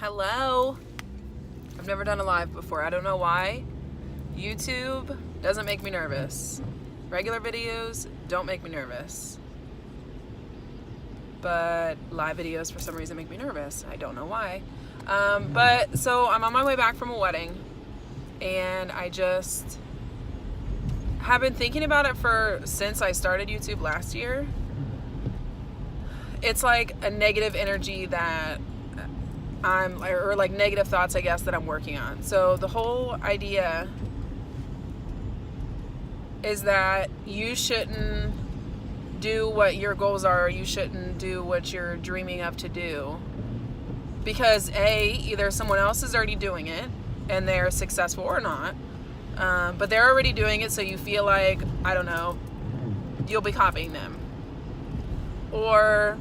Hello. I've never done a live before. I don't know why. YouTube doesn't make me nervous. Regular videos don't make me nervous. But live videos for some reason make me nervous. I don't know why. So I'm on my way back from a wedding, and I just have been thinking about it since I started YouTube last year. It's like a negative energy that or like negative thoughts, I guess, that I'm working on. So the whole idea is that you shouldn't do what your goals are, or you shouldn't do what you're dreaming of to do, because either someone else is already doing it and they're successful or not, but they're already doing it, so you feel like, I don't know, you'll be copying them. Or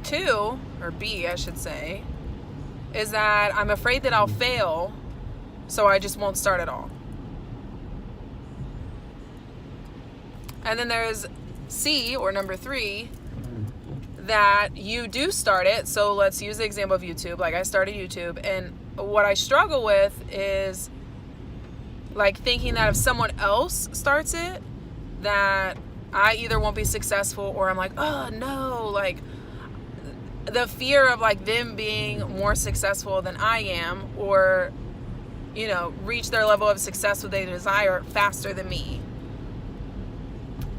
two, or B, I should say, is that I'm afraid that I'll fail, so I just won't start at all. And then there's C, or number 3, that you do start it. So let's use the example of YouTube. Like, I started YouTube, and what I struggle with is like thinking that if someone else starts it, that I either won't be successful, or I'm like, oh no, like the fear of like them being more successful than I am, or, you know, reach their level of success that they desire faster than me.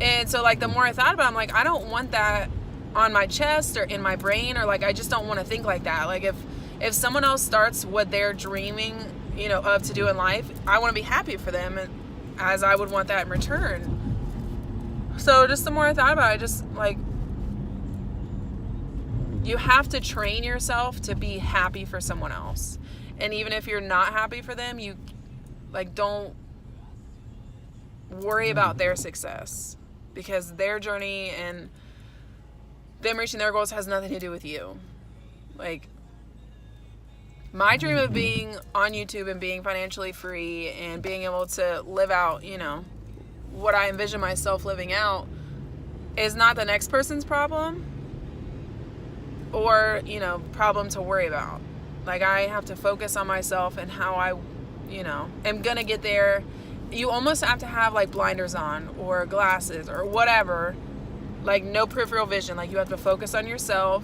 And so like the more I thought about it, I'm like, I don't want that on my chest or in my brain, or like I just don't want to think like that. Like if someone else starts what they're dreaming, you know, of to do in life, I want to be happy for them, as I would want that in return. So just the more I thought about it, just like, you have to train yourself to be happy for someone else. And even if you're not happy for them, you like don't worry about their success, because their journey and them reaching their goals has nothing to do with you. Like, my dream of being on YouTube and being financially free and being able to live out, you know, what I envision myself living out is not the next person's problem, or, you know, problem to worry about. Like, I have to focus on myself and how I, you know, am gonna get there. You almost have to have like blinders on, or glasses, or whatever, like no peripheral vision. Like, you have to focus on yourself,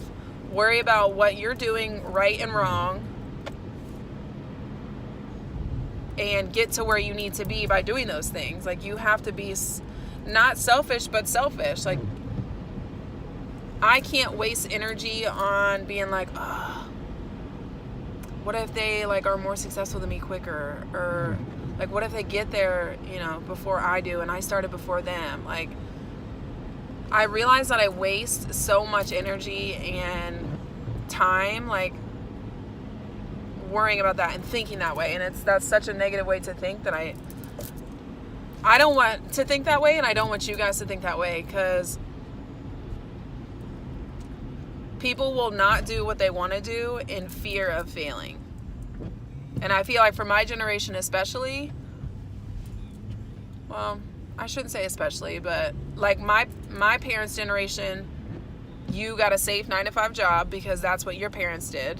worry about what you're doing right and wrong, and get to where you need to be by doing those things. Like, you have to be not selfish, but selfish. Like, I can't waste energy on being like, oh, what if they like are more successful than me quicker, or like what if they get there, you know, before I do, and I started before them. Like, I realize that I waste so much energy and time like worrying about that and thinking that way, and that's such a negative way to think that I don't want to think that way, and I don't want you guys to think that way, because people will not do what they want to do in fear of failing. And I feel like for my generation especially, well, I shouldn't say especially, but like my parents' generation, you got a safe 9-to-5 job because that's what your parents did,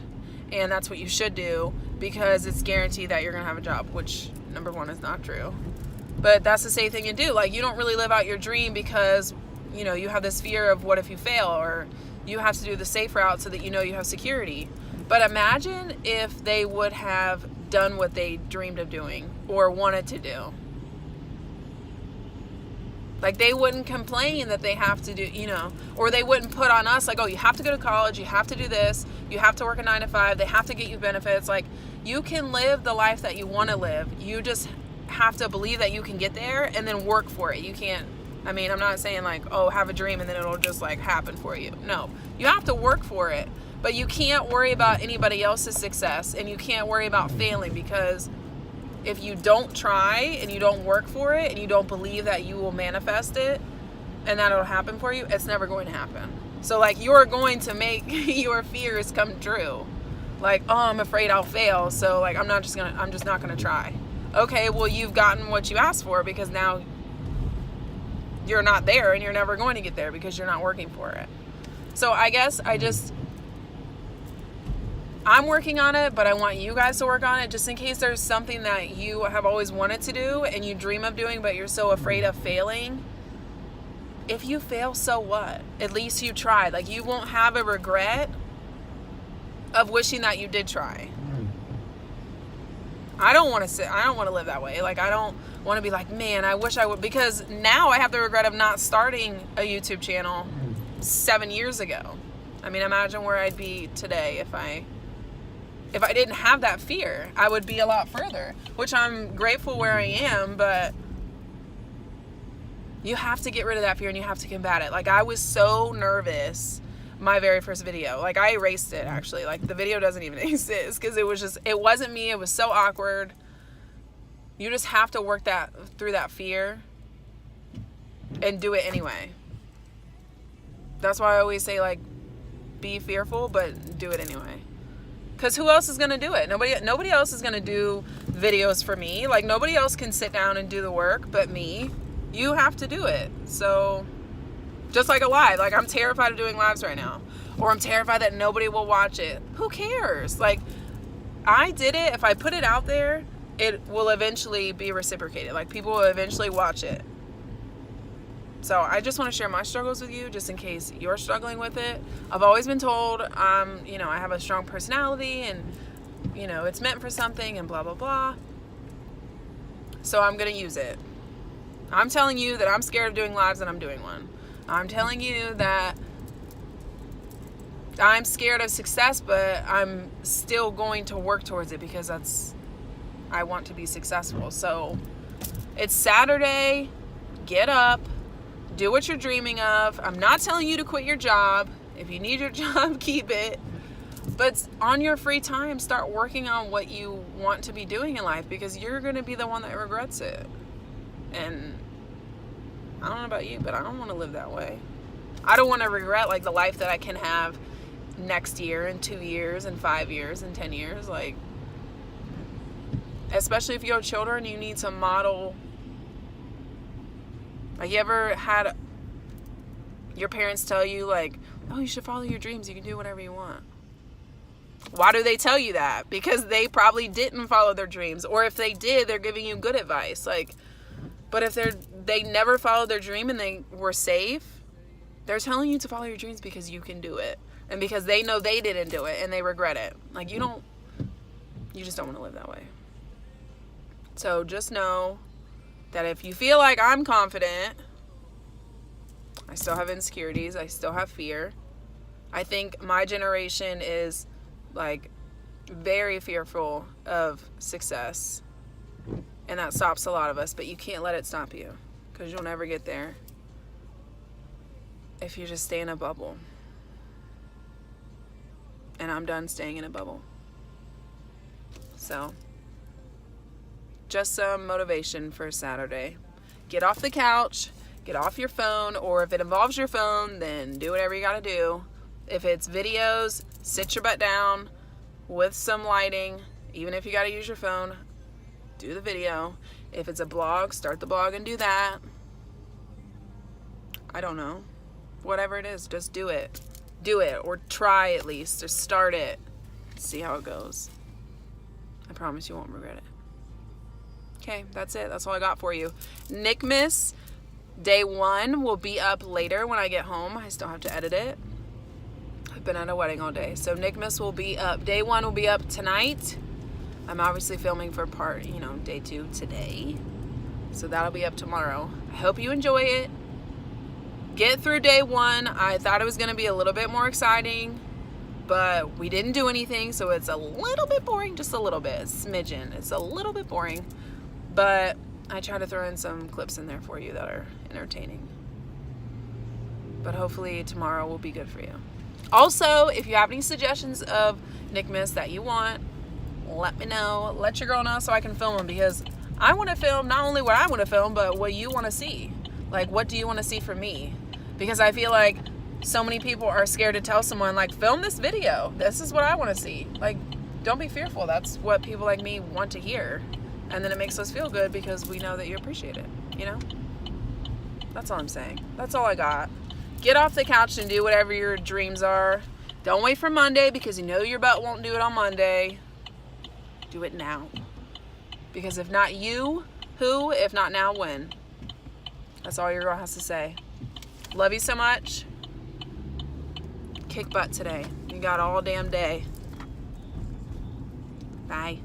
and that's what you should do because it's guaranteed that you're gonna have a job, which number one is not true, but that's the safe thing to do. Like, you don't really live out your dream because, you know, you have this fear of what if you fail, or you have to do the safe route so that you know you have security. But imagine if they would have done what they dreamed of doing or wanted to do. Like, they wouldn't complain that they have to do, you know, or they wouldn't put on us like, oh, you have to go to college, you have to do this, you have to work a 9-to-5, they have to get you benefits. Like, you can live the life that you want to live. You just have to believe that you can get there and then work for it. You can't, I mean, I'm not saying like, oh, have a dream and then it'll just like happen for you. No, you have to work for it, but you can't worry about anybody else's success, and you can't worry about failing, because if you don't try and you don't work for it and you don't believe that you will manifest it and that it'll happen for you, it's never going to happen. So like, you're going to make your fears come true. Like, oh, I'm afraid I'll fail, so like I'm just not gonna try. Okay, well, you've gotten what you asked for, because now you're not there, and you're never going to get there because you're not working for it. So I guess I just I'm working on it, but I want you guys to work on it just in case there's something that you have always wanted to do and you dream of doing, but you're so afraid of failing. If you fail, so what? At least you tried. Like, you won't have a regret of wishing that you did try. I don't want to live that way. Like, I don't want to be like, man, I wish I would, because now I have the regret of not starting a YouTube channel 7 years ago. I mean, imagine where I'd be today if I didn't have that fear. I would be a lot further, which I'm grateful where I am, but you have to get rid of that fear and you have to combat it. Like, I was so nervous my very first video. Like, I erased it, actually. Like, the video doesn't even exist because it wasn't me. It was so awkward. You just have to work through that fear and do it anyway. That's why I always say, like, be fearful, but do it anyway. Because who else is going to do it? Nobody else is going to do videos for me. Like, nobody else can sit down and do the work but me. You have to do it. So, just like a live. Like, I'm terrified of doing lives right now. Or I'm terrified that nobody will watch it. Who cares? Like, I did it. If I put it out there, it will eventually be reciprocated. Like, people will eventually watch it. So I just want to share my struggles with you, just in case you're struggling with it. I've always been told, I have a strong personality and, it's meant for something and blah, blah, blah. So I'm going to use it. I'm telling you that I'm scared of doing lives and I'm doing one. I'm telling you that I'm scared of success, but I'm still going to work towards it because I want to be successful. So it's Saturday. Get up. Do what you're dreaming of. I'm not telling you to quit your job. If you need your job, keep it. But on your free time, start working on what you want to be doing in life, because you're going to be the one that regrets it. And I don't know about you, but I don't want to live that way. I don't want to regret, like, the life that I can have next year and 2 years and 5 years and 10 years. Like, especially if you have children, you need to model. Like, you ever had your parents tell you, like, oh, you should follow your dreams, you can do whatever you want? Why do they tell you that? Because they probably didn't follow their dreams. Or if they did, they're giving you good advice. Like, but if they never followed their dream and they were safe, they're telling you to follow your dreams because you can do it. And because they know they didn't do it and they regret it. Like, you just don't want to live that way. So just know that if you feel like I'm confident, I still have insecurities, I still have fear. I think my generation is, like, very fearful of success, and that stops a lot of us, but you can't let it stop you, because you'll never get there if you just stay in a bubble. And I'm done staying in a bubble. So just some motivation for Saturday. Get off the couch, get off your phone, or if it involves your phone, then do whatever you gotta do. If it's videos, sit your butt down with some lighting. Even if you gotta use your phone, do the video. If it's a blog, start the blog and do that. I don't know. Whatever it is, just do it. Do it, or try at least, or start it. See how it goes. I promise you won't regret it. Okay, that's it. That's all I got for you. Nickmas Day 1 will be up later when I get home. I still have to edit it. I've been at a wedding all day. So Nickmas will be up. Day 1 will be up tonight. I'm obviously filming for Day 2 today. So that'll be up tomorrow. I hope you enjoy it. Get through Day 1. I thought it was going to be a little bit more exciting, but we didn't do anything, so it's a little bit boring, just a little bit, smidgen. It's a little bit boring. But I try to throw in some clips in there for you that are entertaining. But hopefully tomorrow will be good for you. Also, if you have any suggestions of Nickmas that you want, let me know. Let your girl know so I can film them, because I want to film not only what I want to film, but what you want to see. Like, what do you want to see from me? Because I feel like so many people are scared to tell someone, like, film this video. This is what I want to see. Like, don't be fearful. That's what people like me want to hear. And then it makes us feel good because we know that you appreciate it, That's all I'm saying. That's all I got. Get off the couch and do whatever your dreams are. Don't wait for Monday because you know your butt won't do it on Monday. Do it now. Because if not you, who? If not now, when? That's all your girl has to say. Love you so much. Kick butt today. You got all damn day. Bye.